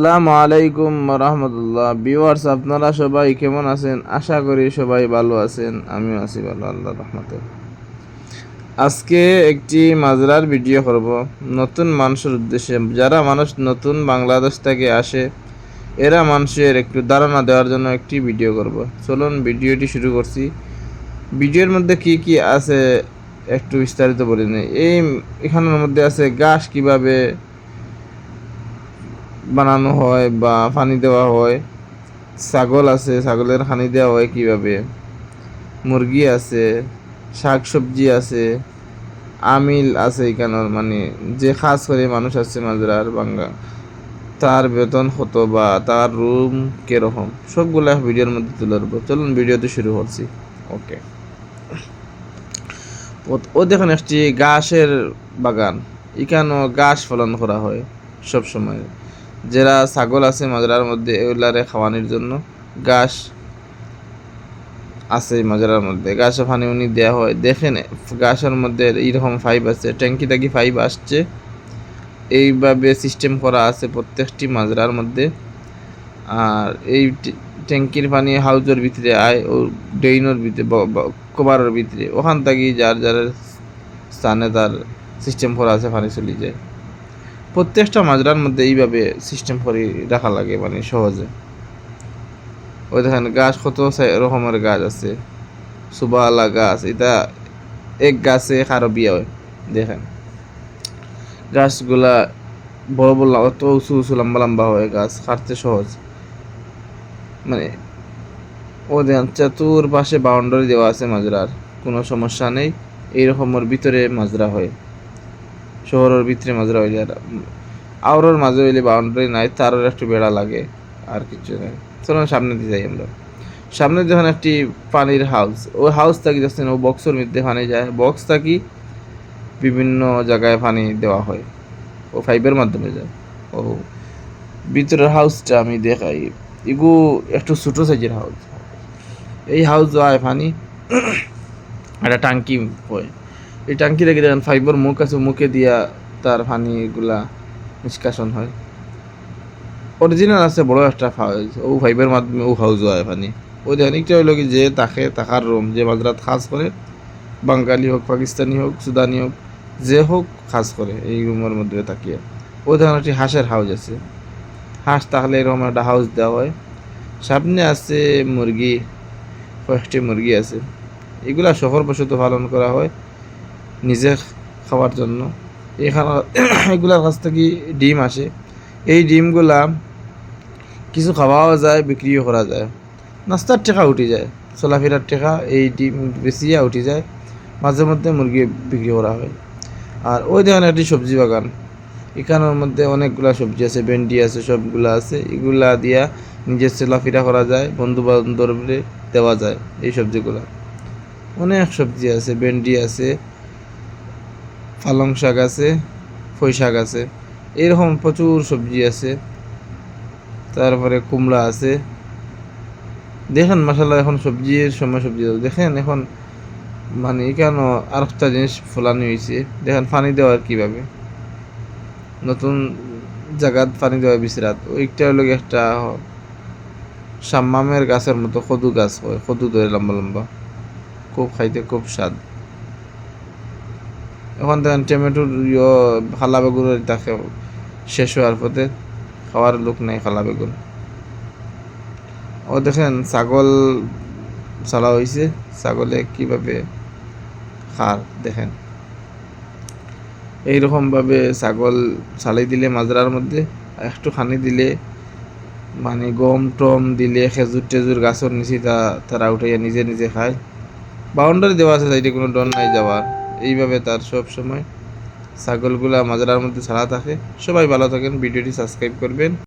আসসালামু আলাইকুম রহমতুল্লাহ ভিউয়ার্স, আপনারা সবাই কেমন আছেন? আশা করি সবাই ভালো আছেন। আমিও আছি ভালো, আল্লাহর রহমতে। আজকে একটি মাজরার ভিডিও করব নতুন মানুষের উদ্দেশ্যে। যারা মানুষ নতুন বাংলাদেশ থেকে আসে, এরা মানুষের একটু ধারণা দেওয়ার জন্য একটি ভিডিও করব। চলুন ভিডিওটি শুরু করছি। ভিডিওর মধ্যে কি কি আছে একটু বিস্তারিত বলে নিই। এখানের মধ্যে আছে ঘাস কিভাবে বানানো হয় বা পানি দেওয়া হয়, ছাগল আছে, ছাগলের পানি দেওয়া হয় কিভাবে, মুরগি আছে, শাক সবজি আছে, আমিল আছে এখানের, মানে যে খাস করে মানুষ আছে মাজরার বাঙ্গা, তার বেতন কত বা তার রুম কিরকম, সবগুলা ভিডিওর মধ্যে তুলে ধরবো। চলুন ভিডিওতে শুরু করছি। ওকে, ও দেখুন একটি ঘাসের বাগান। এখানেও ঘাস ফলন করা হয় সব সময়। যারা ছাগল আছে মাজরার মধ্যে, এগুলারে খাওয়ানোর জন্য ঘাস আছে মাজরার মধ্যে। ঘাসে পানি উনি দেওয়া হয়। দেখেন ঘাসের মধ্যে এইরকম পাইপ আছে, ট্যাঙ্কি থাকি পাইপ আসছে, এইভাবে সিস্টেম করা আছে প্রত্যেকটি মাজরার মধ্যে। আর এই ট্যাঙ্কির পানি হাউজের ভিতরে আয় ও ড্রেইনের ভিতরে, কভারের ভিতরে, ওখান থেকে যার যার স্থানে তার সিস্টেম করা আছে, পানি চলে যায়। প্রত্যেকটা মাজরার মধ্যে এইভাবে সিস্টেম করে রাখা লাগে, মানে সহজে। ওই দেখেন গাছ, কত রকমের গাছ আছে, সুবালা গাছ। এটা এক গাছে কারো বিয়ে হয়। দেখেন গাছগুলা বড় বড়, অত উঁচু উঁচু লম্বা লম্বা হয়, গাছ কাটতে সহজ। মানে ও দেখেন চতুর্পাশে বাউন্ডারি দেওয়া আছে মাজরার, কোনো সমস্যা নেই। এইরকমের ভিতরে মাজরা হয়, শহরের ভিতরে মাজরা হইলে। আর আওরের মাঝে হইলে বাউন্ডারি নাই, তারও একটু বেড়া লাগে, আর কিছু নাই। চলুন সামনে দিয়ে যাই আমরা। সামনে যখন একটি পানির হাউস, ওই হাউস থাকি যাচ্ছেন, ও বক্সের মধ্যে পানি যায়, বক্স থাকি বিভিন্ন জায়গায় পানি দেওয়া হয়, ও পাইপের মাধ্যমে যায়। ও ভিতরের হাউসটা আমি দেখাই। এগু একটু ছোটো সাইজের হাউস। এই হাউস যায় পানি একটা টাঙ্কি হয়। এই টাঙ্কি থেকে দেখেন ফাইবার মুখ আছে, মুখে দিয়া তার পানিগুলা নিষ্কাশন হয়। অরিজিনাল আছে বড় একটা হাউস, ও ফাইবার মাধ্যমে ও হাউস হয় পানি। ওই দেখেন একটা হইল কি, যে তাকে থাকার রুম, যে মাদ্রাত খাস করে, বাঙালি হোক, পাকিস্তানি হোক, সুদানি হোক, যে হোক কাজ করে এই রুমের মধ্যে তাকিয়ে। ওই ধরনের একটি হাঁসের হাউস আছে। হাঁস থাকলে এরকম একটা হাউস দেওয়া হয়। সামনে আছে মুরগি, কয়েকটি মুরগি আছে। এগুলা শহর বসত পালন করা হয় নিজে খাওয়ার জন্য। এখানে এগুলার কাছ থেকে ডিম আসে। এই ডিমগুলা কিছু খাওয়াও যায়, বিক্রিও করা যায়। নাস্তার টেকা উঠে যায়, চলাফেরার টেকা এই ডিম বেচিয়া উঠে যায়। মাঝে মধ্যে মুরগি বিক্রি করা হয়। আর ওই দেখেন একটি সবজি বাগান। এখানের মধ্যে অনেকগুলা সবজি আছে, ভেন্ডি আছে, সবগুলা আছে। এগুলা দিয়া নিজের চলাফেরা করা যায়, বন্ধু বান্ধবরে দেওয়া যায়। এই সবজিগুলা অনেক সবজি আছে, ভেন্ডি আছে, পালং শাক আছে, পুঁই শাক আছে, এরকম প্রচুর সবজি আছে। তারপরে কুমড়া আছে। দেখেন মাসাল্লাহ, এখন সবজির সময় সবজি দেখেন এখন, মানে কেন আর একটা জিনিস ফলানি হয়েছে। দেখেন পানি দেওয়ার কীভাবে, নতুন জায়গাত পানি দেওয়া বিচরাত। ওইটা হলো একটা সাম্মামের গাছের মতো কদু গাছ হয়, কদু ধরে লম্বা লম্বা, খুব খাইতে খুব স্বাদ। এখন দেখেন টমেটোর খালা বেগুনের তাকে শেষ হওয়ার পথে, খাওয়ার লোক নাই খালা বেগুন। ও দেখেন ছাগল চালা হয়েছে, ছাগলে কিভাবে খার দেখেন। এইরকমভাবে ছাগল চালাই দিলে মাজরার মধ্যে একটু খানি দিলে, মানে গম টম দিলে, খেজুর টেজুর গাছের নিচে তারা উঠাইয়া নিজে নিজে খায়। বাউন্ডারি দেওয়া আছে, সাইডে কোনো ডর নাই যাওয়ার। এইভাবে তার সব সময় ছাগলগুলা মাজরার মধ্যে ছাড়া থাকে। সবাই ভালো থাকেন, ভিডিওটি সাবস্ক্রাইব করবেন।